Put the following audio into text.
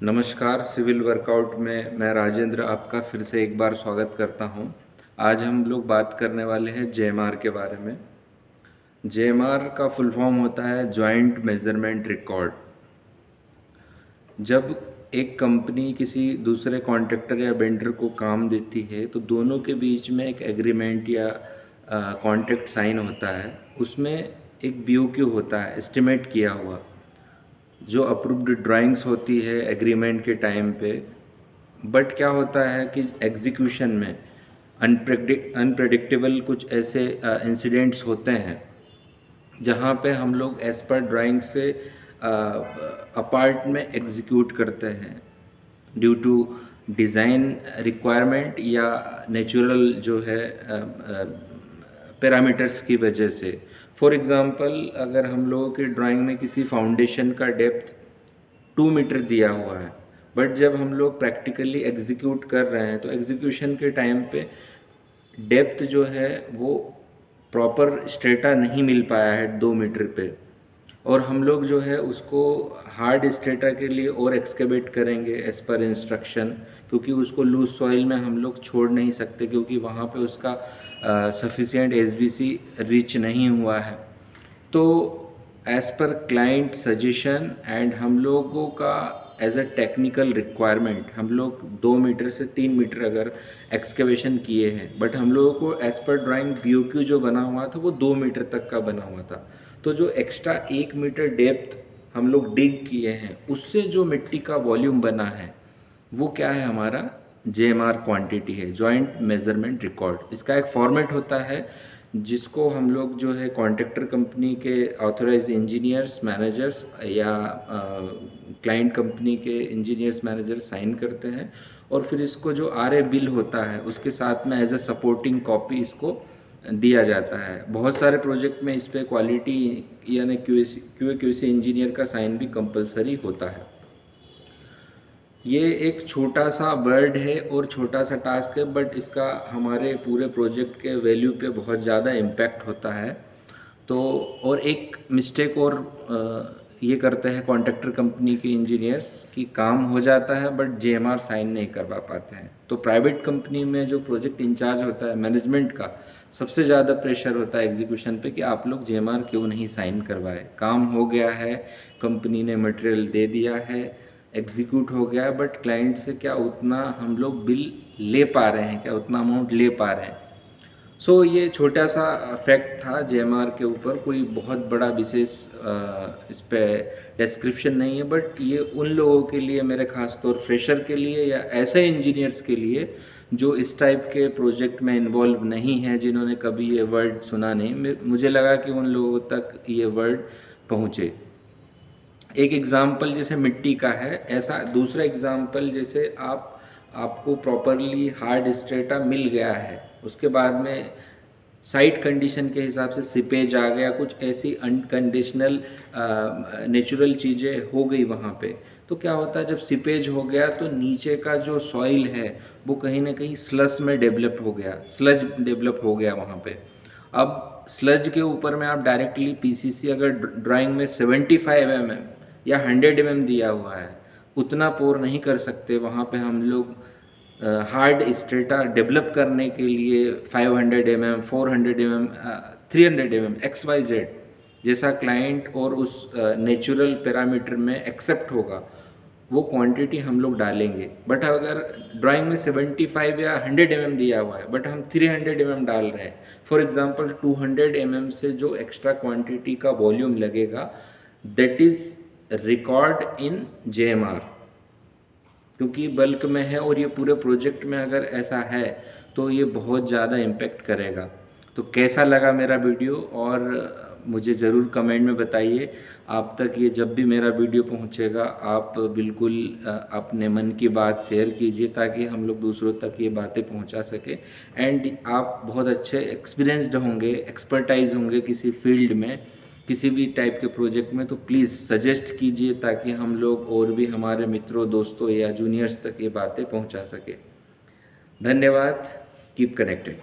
नमस्कार, civil workout में मैं राजेंद्र आपका फिर से एक बार स्वागत करता हूं। आज हम लोग बात करने वाले हैं जेएमआर के बारे में। जेएमआर का फुल फॉर्म होता है जॉइंट मेजरमेंट रिकॉर्ड। जब एक कंपनी किसी दूसरे कॉन्ट्रैक्टर या वेंडर को काम देती है तो दोनों के बीच में एक एग्रीमेंट या कॉन्ट्रैक्ट साइन होता है। उसमें एक बीओक्यू होता है, एस्टिमेट किया हुआ, जो अप्रूव्ड ड्राइंग्स होती है एग्रीमेंट के टाइम पे। बट क्या होता है कि एग्जीक्यूशन में अनप्रेडिक्टेबल कुछ ऐसे इंसिडेंट्स होते हैं जहाँ पे हम लोग एज पर ड्राइंग से अपार्ट में एग्जीक्यूट करते हैं ड्यू टू डिज़ाइन रिक्वायरमेंट या नेचुरल जो है पैरामीटर्स की वजह से। फॉर एग्ज़ाम्पल, अगर हम लोगों की ड्राइंग में किसी फाउंडेशन का डेप्थ 2 मीटर दिया हुआ है, बट जब हम लोग प्रैक्टिकली एग्जीक्यूट कर रहे हैं तो एग्जीक्यूशन के टाइम पे डेप्थ जो है वो प्रॉपर स्ट्रेटा नहीं मिल पाया है 2 मीटर पे, और हम लोग जो है उसको हार्ड स्ट्रेटा के लिए और एक्सकेवेट करेंगे एज पर इंस्ट्रक्शन, क्योंकि उसको लूज सॉइल में हम लोग छोड़ नहीं सकते क्योंकि वहाँ पे उसका सफिशिएंट एसबीसी रीच नहीं हुआ है। तो as per client suggestion and हम लोगों का एज अ टेक्निकल रिक्वायरमेंट, हम लोग 2 मीटर से 3 मीटर अगर एक्सकेवेशन किए हैं, बट हम लोगों को एज पर ड्राइंग बीओक्यू जो बना हुआ था वो 2 मीटर तक का बना हुआ था। तो जो एक्स्ट्रा 1 मीटर डेप्थ हम लोग डिग किए हैं, उससे जो मिट्टी का वॉल्यूम बना है वो क्या है, हमारा जेएमआर क्वांटिटी है, जॉइंट मेजरमेंट रिकॉर्ड। इसका एक फॉर्मेट होता है जिसको हम लोग जो है कॉन्ट्रैक्टर कंपनी के ऑथराइज इंजीनियर्स मैनेजर्स या क्लाइंट कंपनी के इंजीनियर्स मैनेजर साइन करते हैं, और फिर इसको जो आरए बिल होता है उसके साथ में एज अ सपोर्टिंग कॉपी इसको दिया जाता है। बहुत सारे प्रोजेक्ट में इस पर क्वालिटी यानी क्यूए इंजीनियर का साइन भी कंपलसरी होता है। ये एक छोटा सा वर्ड है और छोटा सा टास्क है, बट इसका हमारे पूरे प्रोजेक्ट के वैल्यू पे बहुत ज़्यादा इम्पैक्ट होता है। तो और एक मिस्टेक और ये करते हैं कॉन्ट्रैक्टर कंपनी के इंजीनियर्स कि काम हो जाता है बट जेएमआर साइन नहीं करवा पाते हैं। तो प्राइवेट कंपनी में जो प्रोजेक्ट इंचार्ज होता है मैनेजमेंट का, सबसे ज़्यादा प्रेशर होता है एग्जीक्यूशन पे कि आप लोग जेएमआर क्यों नहीं साइन करवाए। काम हो गया है, कंपनी ने मटेरियल दे दिया है, एग्जीक्यूट हो गया है, बट क्लाइंट से क्या उतना हम लोग बिल ले पा रहे हैं, क्या उतना अमाउंट ले पा रहे हैं। सो ये छोटा सा फैक्ट था जेएमआर के ऊपर, कोई बहुत बड़ा विशेष इस पर डिस्क्रिप्शन नहीं है, बट ये उन लोगों के लिए, मेरे खास तौर फ्रेशर के लिए या ऐसे इंजीनियर्स के लिए जो इस टाइप के प्रोजेक्ट में इन्वॉल्व नहीं है, जिन्होंने कभी ये वर्ड सुना नहीं, मुझे लगा कि उन लोगों तक ये वर्ड पहुँचे। एक एग्ज़ाम्पल जैसे मिट्टी का है, ऐसा दूसरा एग्ज़ाम्पल जैसे आपको प्रॉपरली हार्ड स्ट्रेटा मिल गया है, उसके बाद में साइट कंडीशन के हिसाब से सिपेज आ गया, कुछ ऐसी अनकंडीशनल नेचुरल चीज़ें हो गई वहाँ पे। तो क्या होता है, जब सिपेज हो गया तो नीचे का जो सॉइल है वो कहीं ना कहीं स्लज में डेवलप हो गया, स्लज डेवलप हो गया वहाँ पे। अब स्लज के ऊपर में आप डायरेक्टली पीसीसी अगर ड्राइंग में 75 mm या 100 mm दिया हुआ है, उतना पोर नहीं कर सकते। वहाँ पे हम लोग हार्ड स्ट्रेटा डेवलप करने के लिए 500 mm, 400 mm, 300 mm XYZ जैसा क्लाइंट और उस नेचुरल पैरामीटर में एक्सेप्ट होगा वो क्वांटिटी हम लोग डालेंगे। बट अगर ड्राइंग में 75 या 100 mm दिया हुआ है बट हम 300 mm डाल रहे हैं, फॉर एग्जांपल 200 mm से जो एक्स्ट्रा क्वांटिटी का वॉल्यूम लगेगा, दैट इज़ रिकॉर्ड इन जेएमआर, क्योंकि बल्क में है और ये पूरे प्रोजेक्ट में अगर ऐसा है तो ये बहुत ज़्यादा इम्पेक्ट करेगा। तो कैसा लगा मेरा वीडियो, और मुझे ज़रूर कमेंट में बताइए। आप तक ये जब भी मेरा वीडियो पहुंचेगा आप बिल्कुल अपने मन की बात शेयर कीजिए ताकि हम लोग दूसरों तक ये बातें पहुंचा सके। एंड आप बहुत अच्छे एक्सपीरियंस्ड होंगे, एक्सपर्टाइज होंगे किसी फील्ड में, किसी भी टाइप के प्रोजेक्ट में, तो प्लीज़ सजेस्ट कीजिए ताकि हम लोग और भी हमारे मित्रों, दोस्तों या जूनियर्स तक ये बातें पहुंचा सके। धन्यवाद। Keep connected.